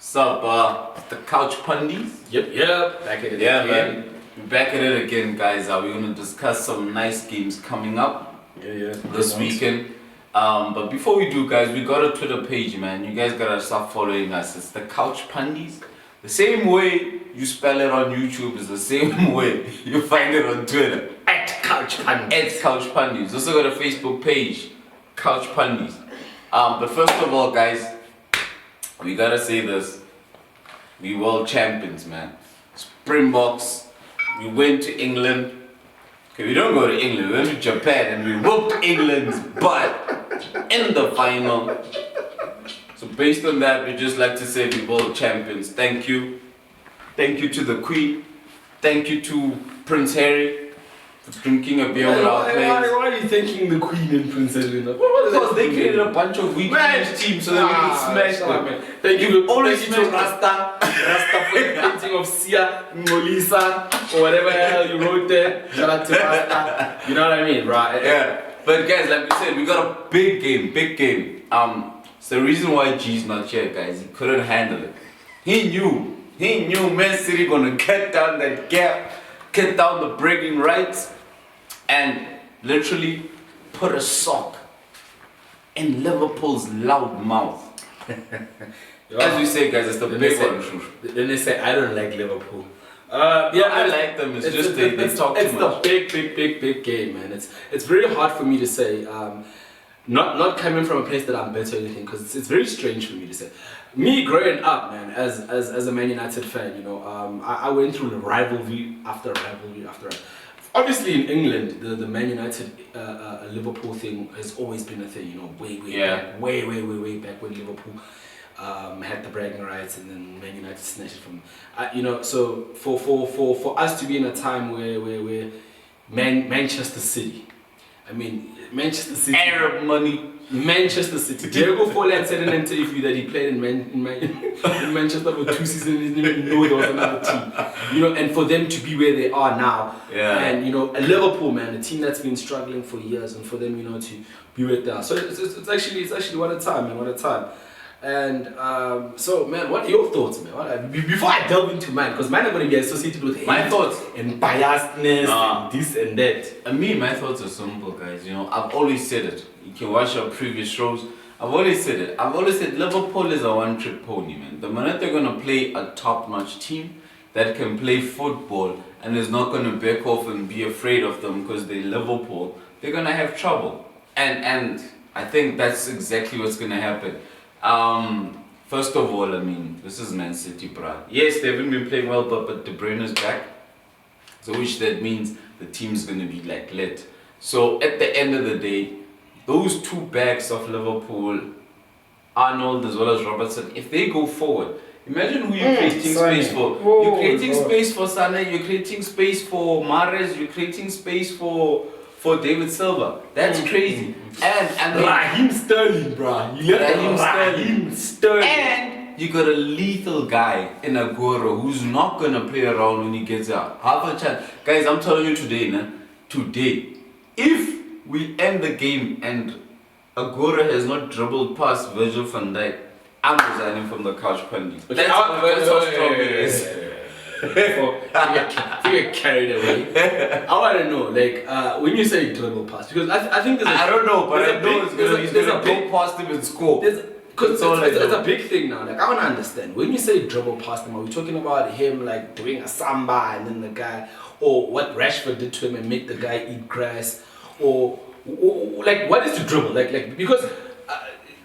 What's up, the couch pundies? Yep. Back at it Yeah, again. man. We're back at it again, guys. We're gonna discuss some nice games coming up this weekend. But before we do, guys, we got a Twitter page, man. You guys gotta start following us. It's the couch pundies. The same way you spell it on YouTube is the same way you find it on Twitter. At Couch Pundies. At Couch Pundies. Also got a Facebook page, Couch Pundies. But first of all, guys, we gotta say this. We world champions, man. Springboks. We went to England. Okay, we don't go to England. We went to Japan and we whooped England's butt in the final. So based on that, we just like to say we world champions. Thank you. Thank you to the Queen. Thank you to Prince Harry for drinking a beer with our players. Why are you thanking the Queen and Prince Harry? Because they created a bunch of weak teams so that we can smash them. Thank you Always to Rasta for the painting of Sia, Ngolisa, or whatever the hell you wrote there. Shout out to Rasta. You know what I mean, right? Yeah. But guys, like we said, we got a big game. It's the reason why G's not here, guys. He couldn't handle it. He knew Man City gonna get down that gap, get down the bragging rights, and literally put a sock in Liverpool's loud mouth. As we say, guys, it's the big one. Then they say, I don't like Liverpool. I like them. It's just they talk too much. It's the big game, man. It's very hard for me to say. Not coming from a place that I'm better or anything, because it's very strange for me to say. Me growing up, man, as a Man United fan, you know, I went through rivalry after rivalry after. Obviously, in England, the Man United Liverpool thing has always been a thing, you know, way back when Liverpool had the bragging rights, and then Man United snatched it from, you know. So for us to be in a time where Manchester City, I mean Manchester City, Arab money. Manchester City. Diego Forlan said in an interview that he played in Manchester for 2 seasons and didn't even know there was another team. You know, and for them to be where they are now, and you know, a Liverpool, man, a team that's been struggling for years, and for them, you know, to be where they are. So it's actually what a time, man, what a time. And so, man, what are your thoughts, man? Before I delve into mine, because mine are going to be associated with my thoughts and biasness and this and that. My thoughts are simple, guys. You know, I've always said it. You can watch our previous shows. I've always said it. I've always said Liverpool is a one-trick pony, man. The minute they're going to play a top-notch team that can play football and is not going to back off and be afraid of them because they're Liverpool, they're going to have trouble. And I think that's exactly what's going to happen. First of all, I mean, this is Man City, bruh. Yes, they haven't been playing well, but De Bruyne is back. So which that means the team's going to be like lit. So at the end of the day, those two backs of Liverpool, Arnold as well as Robertson, if they go forward, imagine who you're creating space for. You're creating space for Sané, you're creating space for Mahrez, you're creating space for David Silva. That's crazy. And Raheem Sterling, bro. Raheem Sterling. And you got a lethal guy in Aguero who's not gonna play around when he gets out. Half a chance. Guys, I'm telling you today, if we end the game and Aguero has not dribbled past Virgil van Dijk, I'm resigning from the couch pundies. That's how strong it is. If you get carried away, I want to know, like, when you say dribble pass, because I think there's I don't know, but I know he's gonna go past him and score. Because it's a big thing now. Like, I want to understand, when you say dribble past him, are we talking about him like doing a samba and then the guy, or what Rashford did to him and make the guy eat grass, or like, what is to dribble? Like because.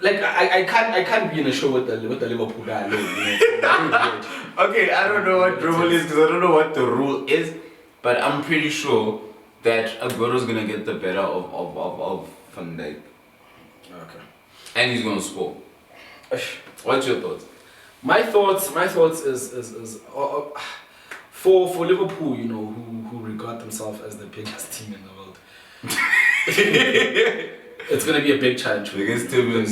Like I can't be in a show with the Liverpool guy alone. You know? Okay, I don't know what dribble is because I don't know what the rule is, but I'm pretty sure that Aguero's gonna get the better of Van Dijk. Okay. And he's gonna score. What's your thoughts? My thoughts is for Liverpool, you know, who regard themselves as the biggest team in the world. It's going to be a big challenge for biggest team in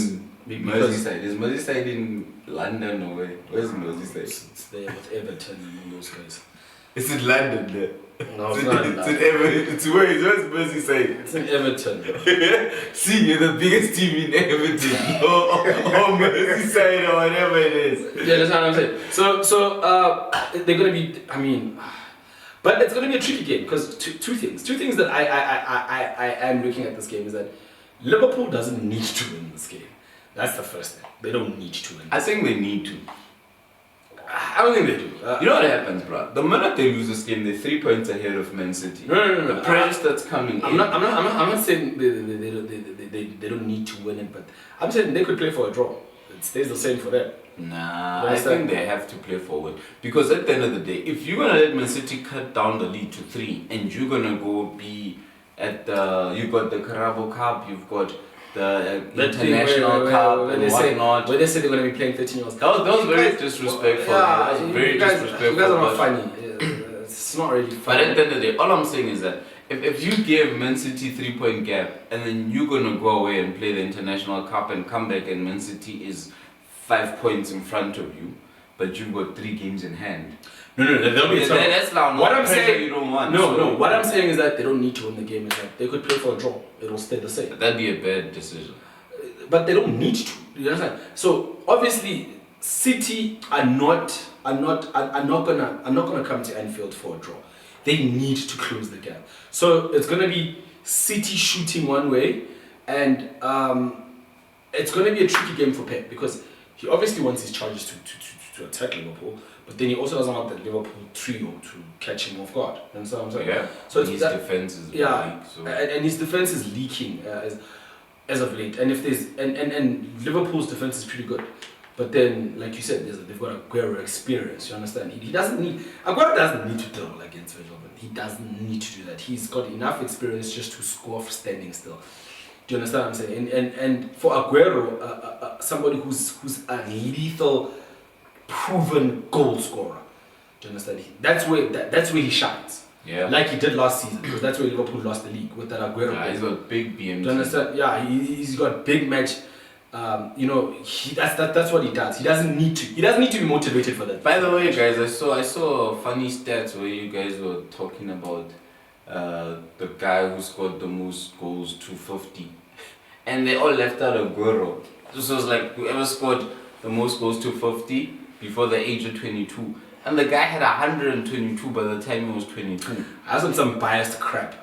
Merseyside. Is Merseyside in London or where? Where's Merseyside? It's there with Everton and all those guys. It's in London there. No, it's not. It's in Everton. It's where's Mercy saying? It's in Everton. See, you're the biggest team in Everton. or Merseyside or whatever it is. Yeah, that's what I'm saying. So they're gonna be. I mean, but it's gonna be a tricky game because two things that I am looking at this game is that Liverpool doesn't need to win this game. That's the first thing. They don't need to win. I think they need to. I don't think they do. You know what happens, bro? The minute they lose this game, they're 3 points ahead of Man City. No. The pressure that's coming I'm not saying they don't need to win it, but I'm saying they could play for a draw. It stays the same for them. Nah, I think they have to play forward. Because at the end of the day, if you're going to let Man City cut down the lead to 3 and you're going to go be at you got the Carabao Cup, you've got the International Cup and whatnot. Where they say they're going to be playing 13-year-olds. That was very disrespectful. Yeah, that was very disrespectful. You guys are not funny. It's not really funny. But at the end of the day, all I'm saying is that if you give Man City 3-point gap and then you're going to go away and play the International Cup and come back and Man City is 5 points in front of you, but you've got 3 games in hand. No, they'll be that's now what I'm saying. You don't want. No. What I'm saying is that they don't need to win the game. Is that they could play for a draw. It'll stay the same. That'd be a bad decision. But they don't need to. You understand? So obviously, City are not gonna come to Anfield for a draw. They need to close the gap. So it's gonna be City shooting one way, and it's gonna be a tricky game for Pep because he obviously wants his charges to attack Liverpool, but then he also doesn't want the Liverpool trio to catch him off guard. You understand what I'm saying? Yeah. So his defense is weak. So. And his defense is leaking as of late. And if there's and Liverpool's defense is pretty good, but then like you said, they've got Aguero experience. You understand? He doesn't need Aguero doesn't need to dribble against Virgil. He doesn't need to do that. He's got enough experience just to score standing still. Do you understand what I'm saying? And for Aguero, somebody who's a lethal, proven goal scorer. Do you understand? That's where he shines. Yeah. Like he did last season, because that's where Liverpool lost the league with that Aguero. Yeah, he's got big BMT. Do you understand? Yeah, he's got big match. That's what he does. He doesn't need to be motivated for that. By the way, guys, I saw funny stats where you guys were talking about the guy who scored the most goals, 250, and they all left out Aguero. This was like whoever scored the most goals, 250, before the age of 22, and the guy had 122 by the time he was 22. That's some biased crap.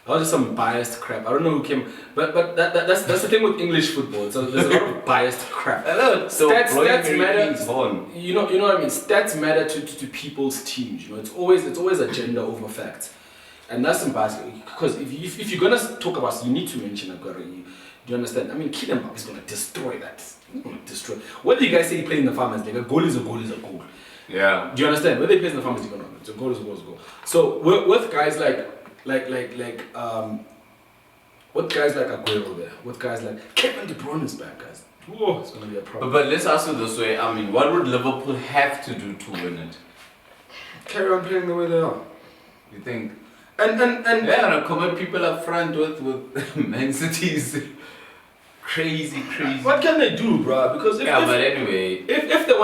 That was just some biased crap. I don't know who came, but that's the thing with English football. So there's a lot of biased crap. Stats matter. You know what I mean. Stats matter to people's teams. You know, it's always agenda over facts, and that's some bias. Because if you're gonna talk about, you need to mention Aguero. Do you understand? I mean, Kylian Mbappe is gonna destroy that. He's gonna destroy. Whether you guys say he plays in the Farmers League, a goal is a goal is a goal. Yeah. Do you understand? Whether he plays in the Farmers League or not, it's a goal is a goal is a goal. So with guys like with guys like Aguero there, with guys like Kevin De Bruyne is back, guys. Whoa, it's gonna be a problem. But let's ask it this way. I mean, what would Liverpool have to do to win it? Carry on playing the way they are. You think? And yeah, comment people up front with Man City's crazy. What can they do, bro? Because but anyway, if they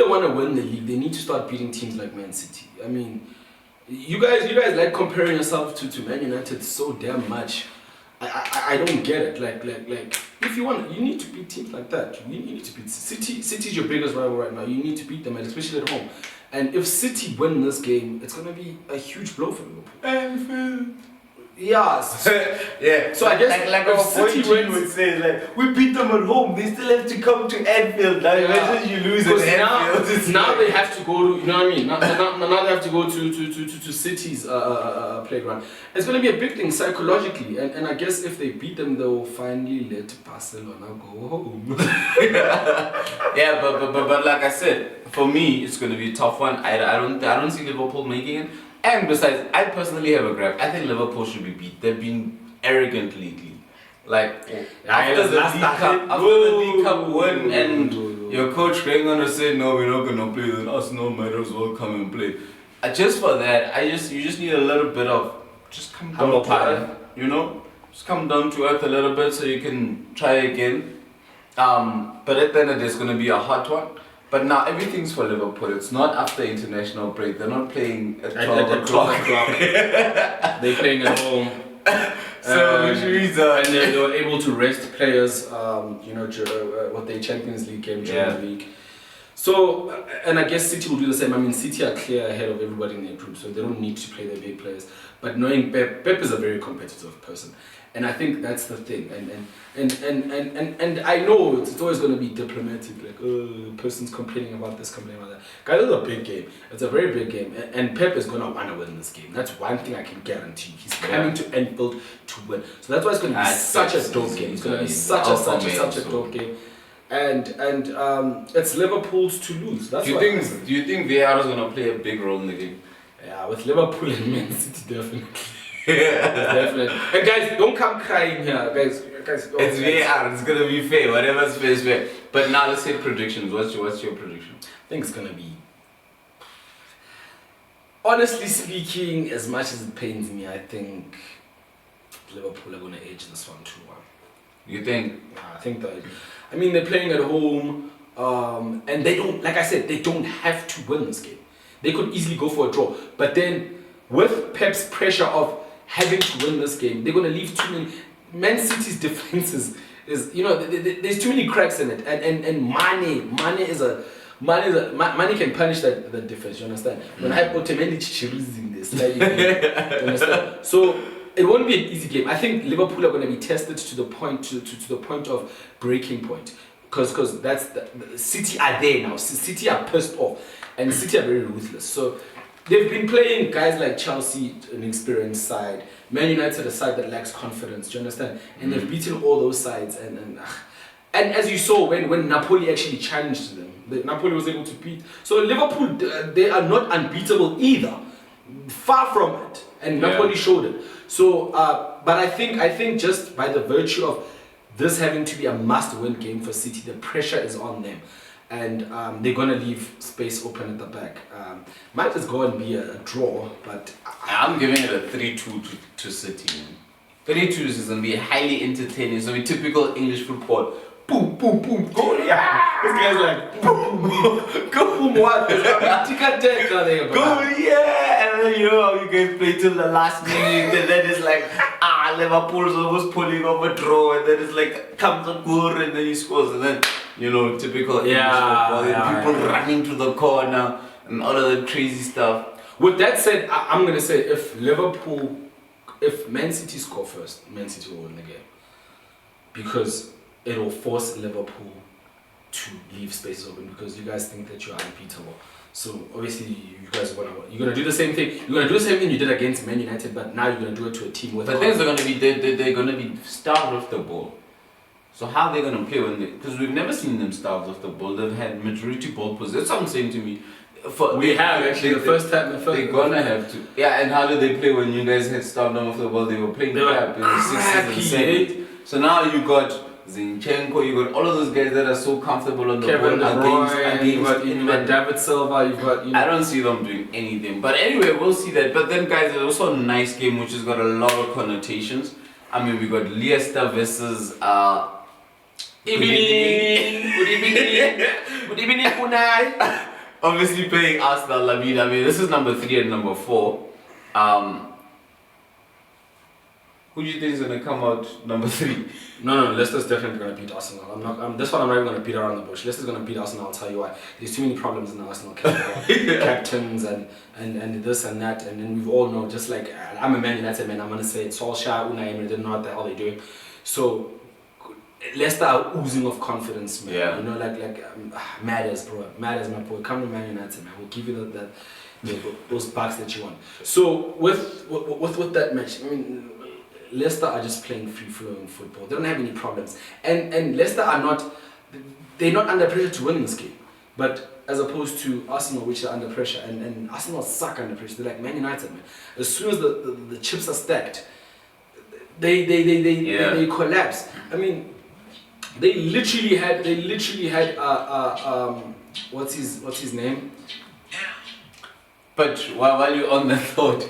wanna win the league, they need to start beating teams like Man City. I mean, you guys like comparing yourself to Man United so damn much. I don't get it. Like if you want, you need to beat teams like that. You need to beat City. City's your biggest rival right now. You need to beat them, and especially at home. And if City win this game, it's gonna be a huge blow for Liverpool. Anfield. Yes. Yeah. So I guess like if our City City would say, like, we beat them at home. They still have to come to Anfield. Now imagine you lose at Anfield. Now they have to go to, you know what I mean? Now they have to go to City's playground. It's going to be a big thing psychologically, and I guess if they beat them, they'll finally let Barcelona go home. Yeah, but like I said, for me, it's going to be a tough one. I don't see Liverpool making it. And besides, I personally have a grab. I think Liverpool should be beat. They've been arrogant lately. Like, after the League Cup win and your coach going on to say, no, we're not going to play, then us no might as well come and play. Just for that, you just need a little bit of, just come down to earth, you know? Just come down to earth a little bit so you can try again. But at the end of the day, it's going to be a hot one. But now everything's for Liverpool. It's not after international break. They're not playing at 12 At o'clock. 12 o'clock. They're playing at home. So which means and they were able to rest players, what their Champions League game during the week. So, and I guess City will do the same. I mean, City are clear ahead of everybody in their group, so they don't need to play their big players. But knowing Pep is a very competitive person, and I think that's the thing. And I know it's always going to be diplomatic, like, oh, person's complaining about this, complaining about that. Guys, it's a big game. It's a very big game, and Pep is going to want to win this game. That's one thing I can guarantee. He's coming to Anfield to win. So that's why it's going to be such a dope game. It's going to be such a dope game. And it's Liverpool's to lose. That's do you think VAR is gonna play a big role in the game? Yeah, with Liverpool and Man City, definitely. Definitely. And guys, don't come crying here, guys. It's VAR. It's gonna be fair. Whatever's fair is fair. But now let's say predictions. What's your prediction? I think it's gonna be. Honestly speaking, as much as it pains me, I think Liverpool are gonna edge this one 2-1. You think? I think that. I mean, they're playing at home, and they don't, like I said, they don't have to win this game. They could easily go for a draw. But then, with Pep's pressure of having to win this game, they're going to leave too many. Man City's defense is there's too many cracks in it. And Mane can punish that defense, you understand? When I put him in this, you understand? So, it won't be an easy game. I think Liverpool are going to be tested to the point of breaking point, because that's the City are there now. City are pissed off, and City are very ruthless. So they've been playing guys like Chelsea, an experienced side, Man United, a side that lacks confidence. Do you understand? And they've beaten all those sides, and as you saw when Napoli actually challenged them, Napoli was able to beat. So Liverpool, they are not unbeatable either. Far from it, and Napoli showed it. So, but I think just by the virtue of this having to be a must-win game for City, the pressure is on them, and they're gonna leave space open at the back. Might just go and be a draw, but I'm giving it a 3-2 to City. 3-2 is gonna be highly entertaining. It's gonna be typical English football. Boom, boom, boom, goal, yeah! This guy's like, boom, boom, go, boom, what? Goal, yeah! And then you know how you guys play till the last minute, and then it's like, Liverpool's almost pulling off a draw, and then it's like, comes a goal, and then he scores, and then, typical English football, and people running to the corner, and all of that crazy stuff. With that said, I'm going to say if Man City score first, Man City will win the game. Because it will force Liverpool to leave spaces open, because you guys think that you're unbeatable. So obviously you're gonna do the same thing. You're gonna do the same thing you did against Man United, but now you're gonna do it to a team with. But things are gonna be they're gonna be starved of the ball. So how are they gonna play because we've never seen them starved of the ball. They've had majority ball possession. That's what I'm saying to me. The first time they're gonna have to. Yeah, and how did they play when you guys had starved them off the ball? They were playing crap in the 6th and 7th. So now you got Zinchenko, you got all of those guys that are so comfortable on the Kevin ball against you've got David Silva, you've got. I don't see them doing anything. But anyway, we'll see that. But then, guys, there's also a nice game which has got a lot of connotations. I mean, we got Leicester versus Good evening, Punai. Obviously playing Arsenal. I mean, this is number 3 and number 4. Who do you think is gonna come out number 3? No, Leicester's definitely gonna beat Arsenal. This one I'm not even gonna beat around the bush. Leicester's gonna beat Arsenal. I'll tell you why. There's too many problems in the Arsenal captains and this and that, and then we all know. Just like I'm a Man United man, I'm gonna say Solskjaer, Unai Emery, they don't know what the hell they're doing. So Leicester are oozing of confidence, man. Yeah. You know, matters, bro. Matters, my boy. Come to Man United, man. We'll give you those bucks that you want. So with that match, I mean, Leicester are just playing free-flowing football. They don't have any problems. And Leicester they're not under pressure to win this game. But as opposed to Arsenal, which are under pressure. And Arsenal suck under pressure. They're like Man United, man. As soon as the chips are stacked, they collapse. I mean, they literally had what's his name? But while you're on the thought,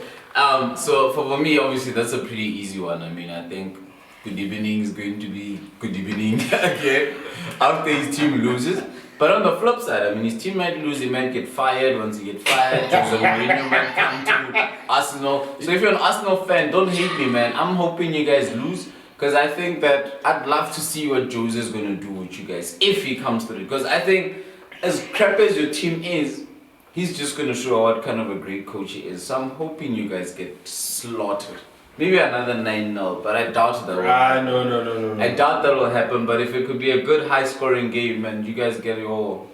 so for me, obviously that's a pretty easy one. I mean, I think good evening is going to be good evening again after his team loses. But on the flip side, I mean, his team might lose, he might get fired. Once he gets fired, Jose Mourinho might come to Arsenal. So if you're an Arsenal fan, don't hate me, man. I'm hoping you guys lose because I think that I'd love to see what Jose is going to do with you guys if he comes through. Because I think as crap as your team is, he's just going to show what kind of a great coach he is. So I'm hoping you guys get slaughtered. Maybe another 9-0, but I doubt that will happen. No. I doubt that will happen, but if it could be a good high-scoring game and you guys get your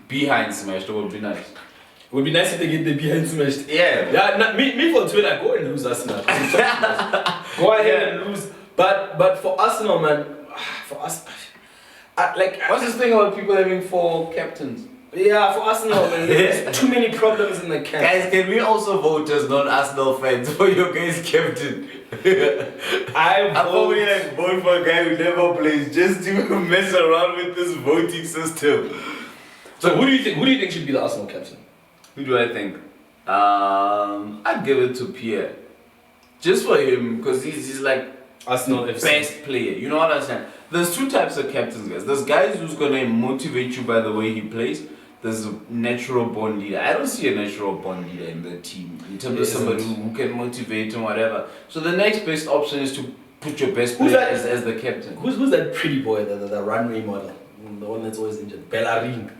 behind smashed, it would be nice. It would be nice if they get the behind smashed. Yeah. Yeah, me for Twitter, go and lose Arsenal. Go ahead and lose. But for Arsenal, man, for us, What's this thing about people having 4 captains? Yeah, for Arsenal, man, there's too many problems in the camp. Guys, can we also vote as non-Arsenal fans for your guys' captain? I'm probably vote for a guy who never plays just to mess around with this voting system. So who do you think should be the Arsenal captain? Who do I think? I'd give it to Pierre. Just for him, because he's like Arsenal the best player. You know what I'm saying? There's 2 types of captains, guys. There's guys who's gonna motivate you by the way he plays. There's a natural born leader. I don't see a natural born leader in the team in terms of somebody who can motivate and whatever. So the next best option is to put your best player as the captain. Who's that pretty boy, the runway model? The one that's always injured? Bellerin.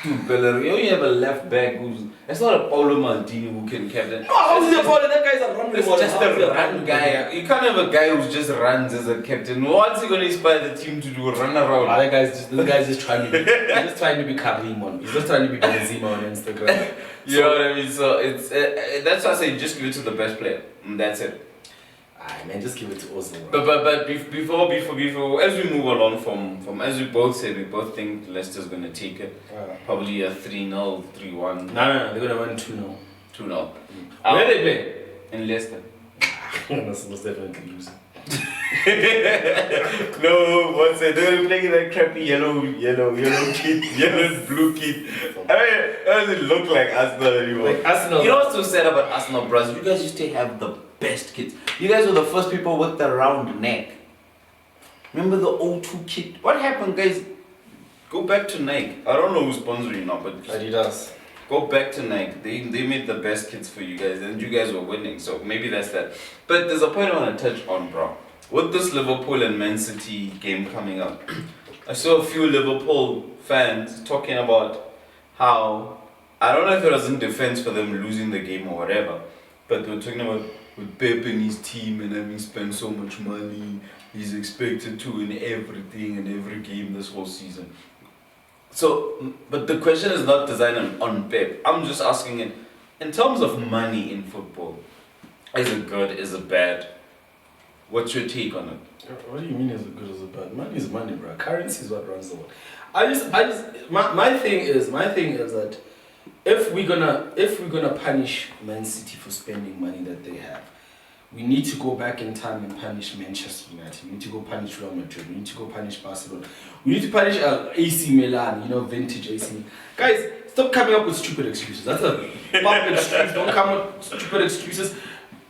Dude, Bellerin, you only have a left back who's... It's not a Paulo Maldini who can captain. Oh, how is it for that guy's a runway model? It's just a run guy. You can't have a guy who just runs as a captain. What's he going to inspire the team to do? Run around? This guy's just trying to be... He's just trying to be Karim on. He's just trying to be Benzema on Instagram. You know what I mean? So it's... that's why I say just give it to the best player. And that's it. Aye, man, just give it to Ozil. But before, as we move along from as we both said, we both think Leicester's going to take it. Probably a 3-0, 3-1. No, they're going to win 2-0. 2-0. Where they play? In Leicester. That's most definitely losing. No, what's it? They're playing that crappy yellow kit, yellow and blue kit. I mean, it doesn't look like Arsenal anymore. Like Arsenal. You know what's so sad about Arsenal, bros? You guys used to have the best kits. You guys were the first people with the round neck. Remember the O2 kit? What happened, guys? Go back to Nike. I don't know who's sponsoring now, but Adidas. go back to Nike. They made the best kits for you guys, and you guys were winning. So maybe that's that. But there's a point I want to touch on, bro. With this Liverpool and Man City game coming up, I saw a few Liverpool fans talking about how, I don't know if it was in defense for them losing the game or whatever, but they were talking about with Pep and his team and having spent so much money, he's expected to win everything and every game this whole season. So, but the question is not designed on Pep. I'm just asking it, in terms of money in football, is it good, is it bad? What's your take on it? What do you mean is it good or is it bad? Money is money, bro. Currency is what runs the world. My thing is that if we're gonna punish Man City for spending money that they have, we need to go back in time and punish Manchester United. We need to go punish Real Madrid. We need to go punish Barcelona. We need to punish AC Milan, vintage AC Milan. Guys, stop coming up with stupid excuses. That's a public excuse. Don't come up with stupid excuses.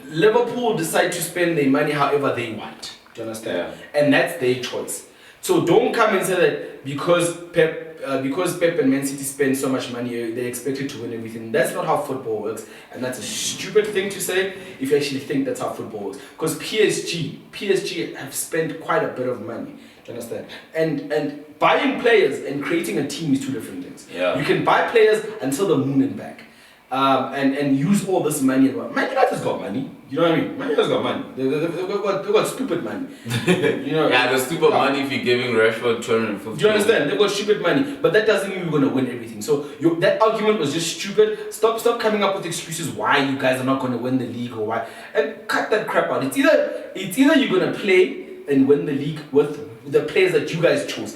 Liverpool decide to spend their money however they want. Do you understand? Yeah. And that's their choice. So don't come and say that because Pep and Man City spend so much money, they're expected to win everything. That's not how football works, and that's a stupid thing to say if you actually think that's how football works. Because PSG have spent quite a bit of money. Do you understand? And buying players and creating a team is 2 different things. Yeah. You can buy players until the moon and back. And use all this money. Man United's got money. You know what I mean? Man United's got money. They've got stupid money. Yeah, the stupid money if you're giving Rashford 250. Do you understand? They've got stupid money, but that doesn't mean we're gonna win everything. So that argument was just stupid. Stop coming up with excuses why you guys are not gonna win the league or why, and cut that crap out. It's either you're gonna play and win the league with the players that you guys chose.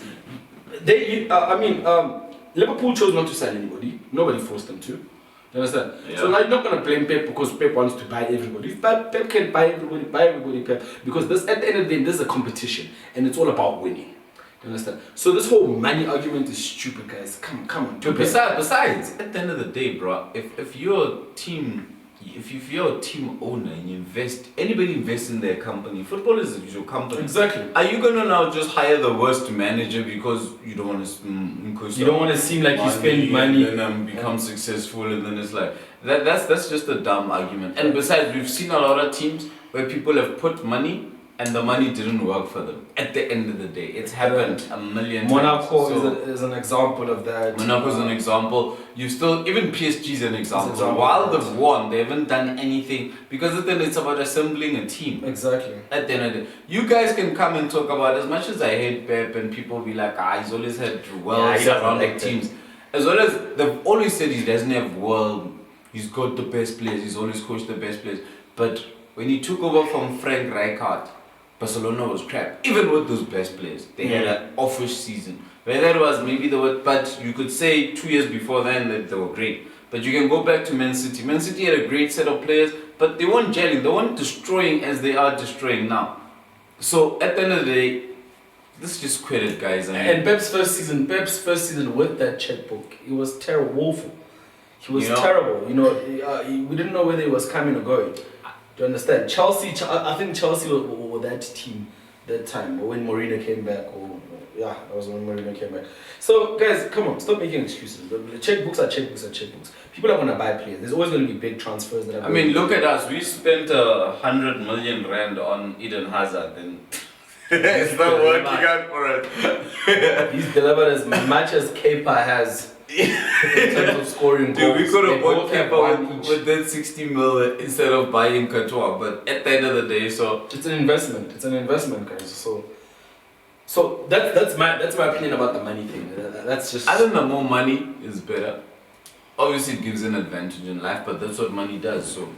Liverpool chose not to sign anybody. Nobody forced them to. You understand? Yeah. So now you're not going to blame Pep because Pep wants to buy everybody. If Pep can buy everybody, Pep. Because at the end of the day, this is a competition and it's all about winning. You understand? So this whole money argument is stupid, guys. Come on. Besides, at the end of the day, bro, if your team, if you're a team owner and you invest, anybody invests in their company. Football is your company. Exactly. Are you gonna now just hire the worst manager because you don't want to? You don't want to seem like you spend money and then become successful, and then it's like that's just a dumb argument. And besides, we've seen a lot of teams where people have put money and the money didn't work for them. At the end of the day, it's happened a million Monaco times. is an example of that. Monaco is an example. You still, even PSG is an example. example. While they've won, they haven't done anything because then it's about assembling a team. Exactly. At the end of the day, you guys can come and talk about, as much as I hate Pep and people be like, he's always had well-surrounded teams. As well as they've always said he doesn't have he's got the best players, he's always coached the best players. But when he took over from Frank Rijkaard, Barcelona was crap. Even with those best players, they had an offish season. Whether it was maybe but you could say 2 years before then that they were great. But you can go back to Man City. Man City had a great set of players, but they weren't gelling. They weren't destroying as they are destroying now. So at the end of the day, this is just credit, guys. And Pep's first season with that checkbook, it was terrible, woeful. He was terrible. We didn't know whether he was coming or going. Do you understand? Chelsea, I think Chelsea were that team that time, or when Mourinho came back, that was when Mourinho came back. So guys, come on, stop making excuses. The checkbooks are checkbooks. People are gonna buy players. There's always gonna be big transfers that are. I mean, look at us. We spent 100 million rand on Eden Hazard, and it's not working out for us. He's delivered as much as Kepa has. In terms of scoring goals. Dude, we could have bought Kepa with that 60 mil instead of buying Courtois, but at the end of the day, so it's an investment. It's an investment, guys. So that's my opinion about the money thing. That's just. I don't know. More money is better. Obviously, it gives an advantage in life, but that's what money does. So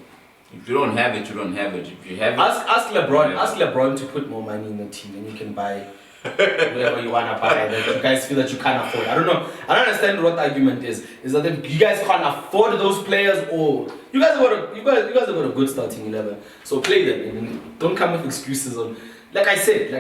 if you don't have it, you don't have it. If you have it, ask LeBron. Ask LeBron to put more money in the team, and you can buy whatever you wanna buy that you guys feel that you can't afford. I don't know. I don't understand what the argument is. Is that you guys can't afford those players, or you guys have got a good starting 11. So play them and don't come with excuses on. Like I said,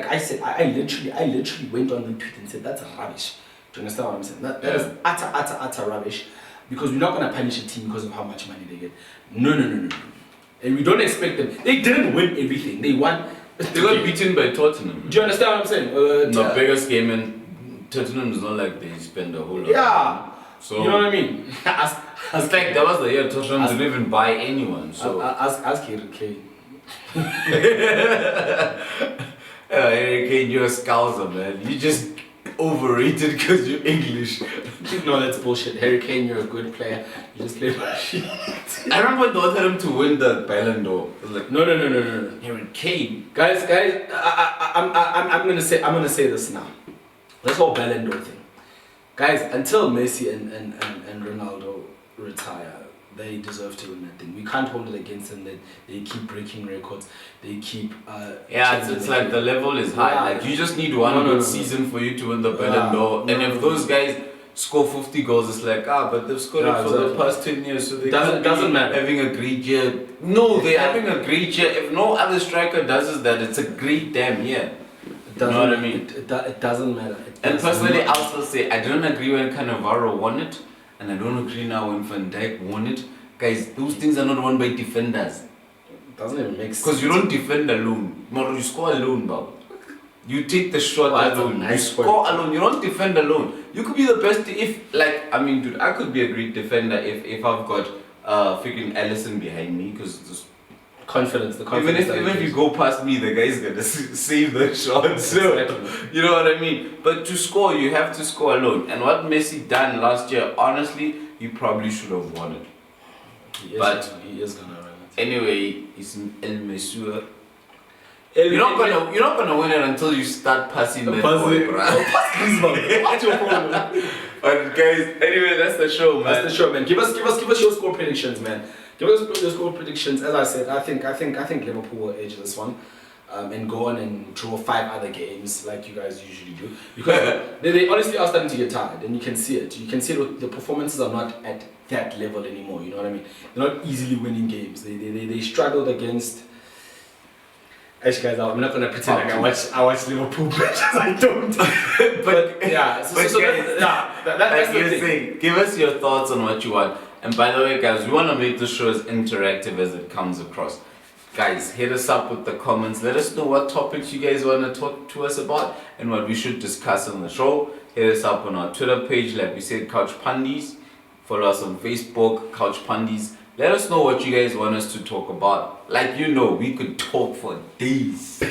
I literally went on the tweet and said that's rubbish. Do you understand what I'm saying? That is utter rubbish, because we're not gonna punish a team because of how much money they get. No. And we don't expect them. They didn't win everything. They won. They got beaten by Tottenham. Do you understand what I'm saying? The biggest game in Tottenham is not like they spend a whole lot. Yeah. So you know what I mean? In fact, that was the year Tottenham didn't even buy anyone. So ask Harry Kane. Harry Kane, you're a scouser, man. You just overrated because you're English. No, that's bullshit. Harry Kane, you're a good player. You just play for shit. I remember Tottenham to win the Ballon d'Or. It was like, no. Harry Kane. Guys, I'm gonna say this now. This whole Ballon d'Or thing, guys. Until Messi and Ronaldo retire, they deserve to win that thing. We can't hold it against them. They keep breaking records. They keep. It's like the level is high. Like you just need one good season for you to win the Ballon d'Or. And if those guys score 50 goals, it's like but they've scored it for the past 10 years, so they doesn't matter. Having a great year. No, they're having a great year. If no other striker does that, it's a great damn year. You know what I mean? It doesn't matter. And personally, I'll still say I don't agree when Cannavaro won it, and I don't agree now when Van Dijk won it. Guys, those things are not won by defenders. It doesn't even make sense. Because you don't defend alone. You score alone, bro. You take the shot alone. You score alone. You don't defend alone. You could be the best dude, I could be a great defender if I've got freaking Alisson behind me, because confidence. Even if you go past me, the guy's gonna save the shot. So you know what I mean. But to score, you have to score alone. And what Messi done last year, honestly, he probably should have won it. He is gonna win it. Anyway, it's El Mesur. You're not gonna win it until you start passing that ball, bro. What's your problem? But guys, anyway, that's the show, man. That's the show, man. Give us your score predictions, man. Give us your score predictions. As I said, I think Liverpool will edge this one, and go on and draw 5 other games like you guys usually do, because they honestly are starting to get tired, and you can see it. You can see it. The performances are not at that level anymore. You know what I mean? They're not easily winning games. They struggled against. Actually, guys, I'm not gonna pretend like I watch Liverpool matches. I don't. but yeah, that's the thing. Give us your thoughts on what you want. And by the way, guys, we want to make the show as interactive as it comes across. Guys, hit us up with the comments. Let us know what topics you guys want to talk to us about and what we should discuss on the show. Hit us up on our Twitter page, like we said, Couch Pundies. Follow us on Facebook, Couch Pundies. Let us know what you guys want us to talk about. Like, you know, we could talk for days.